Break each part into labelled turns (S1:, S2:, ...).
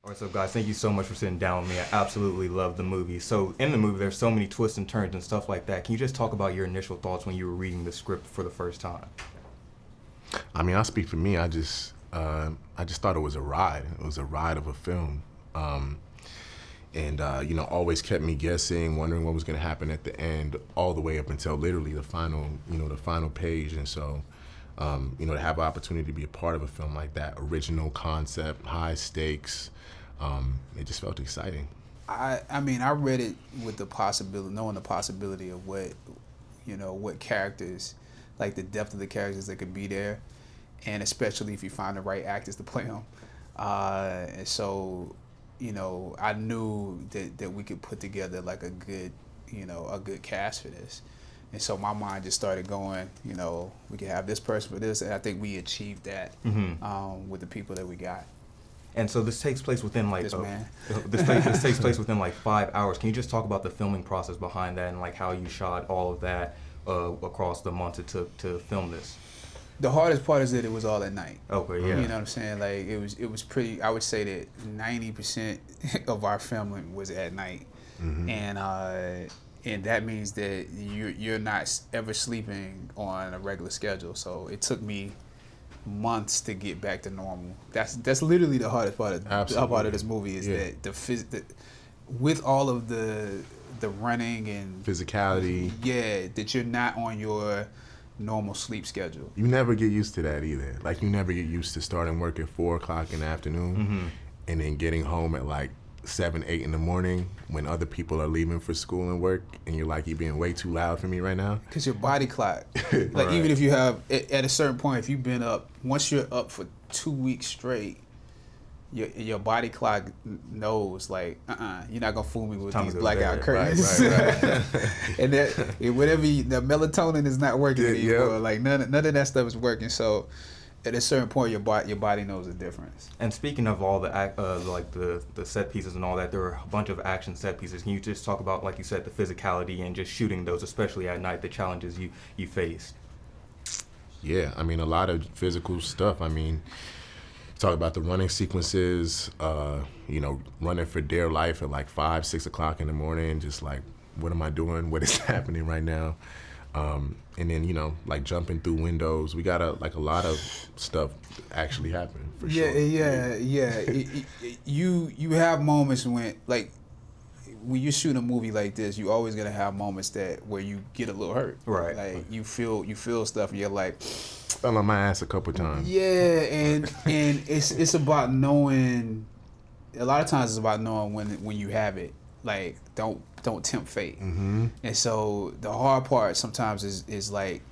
S1: All right, so guys, thank you so much for sitting down with me. I absolutely love the movie. So in the movie, there's so many twists and turns and stuff like that. Can you just talk about your initial thoughts when you were reading the script for the first time?
S2: I mean, I'll speak for me. I just thought it was a ride. It was a ride of a film, and always kept me guessing, wondering what was going to happen at the end, all the way up until literally the final page. And so, to have an opportunity to be a part of a film like that, original concept, high stakes, it just felt exciting.
S3: I mean, I read it with the possibility, knowing the possibility of what characters, like the depth of the characters that could be there, and especially if you find the right actors to play them. And so, I knew that we could put together like a good cast for this. And so my mind just started going, we could have this person for this, and I think we achieved that with the people that we got.
S1: And so this takes place within like
S3: this
S1: takes place within like 5 hours. Can you just talk about the filming process behind that and like how you shot all of that across the months it took to film this?
S3: The hardest part is that it was all at night.
S1: Okay, yeah.
S3: You know what I'm saying? Like it was pretty. I would say that 90% of our filming was at night, and that means that you're not ever sleeping on a regular schedule. So it took me months to get back to normal. That's literally the hardest part of this movie is that with all of the running and
S2: physicality.
S3: Yeah, that you're not on your normal sleep schedule.
S2: You never get used to that either. Like you never get used to starting work at 4 o'clock in the afternoon and then getting home at like 7, 8 in the morning when other people are leaving for school and work, and you're like, you're being way too loud for me right now.
S3: Because your body clock, like even if you have, at a certain point, if you've been up, once you're up for 2 weeks straight, your body clock knows like, you're not gonna fool me with these blackout curtains.
S2: Right.
S3: And that whatever the melatonin is not working anymore. Like none of that stuff is working. So at a certain point, your body knows the difference.
S1: And speaking of all the the set pieces and all that, there are a bunch of action set pieces. Can you just talk about, like you said, the physicality and just shooting those, especially at night, the challenges you faced?
S2: Yeah, I mean, a lot of physical stuff. I mean, talk about the running sequences, running for dear life at like 5, 6 o'clock in the morning, just like, what am I doing? What is happening right now? And then, like jumping through windows. We got a lot of stuff actually happening for sure.
S3: Yeah. You have moments when you shoot a movie like this, you always gonna have moments where you get a little hurt.
S1: Right.
S3: Like you feel stuff and you're like,
S2: fell on my ass a couple times.
S3: Yeah, and it's about knowing. A lot of times it's about knowing when you have it. Like don't tempt fate. And so the hard part sometimes is like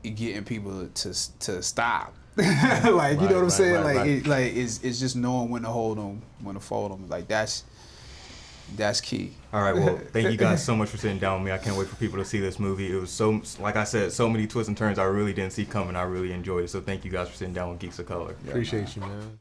S3: getting people to stop. Like you know what I'm saying? It's just knowing when to hold them, when to fold them. Like that's key.
S1: All right, well, thank you guys so much for sitting down with me. I can't wait for people to see this movie. It was so, like I said, so many twists and turns I really didn't see coming. I really enjoyed it. So thank you guys for sitting down with Geeks of Color.
S2: Appreciate you, man.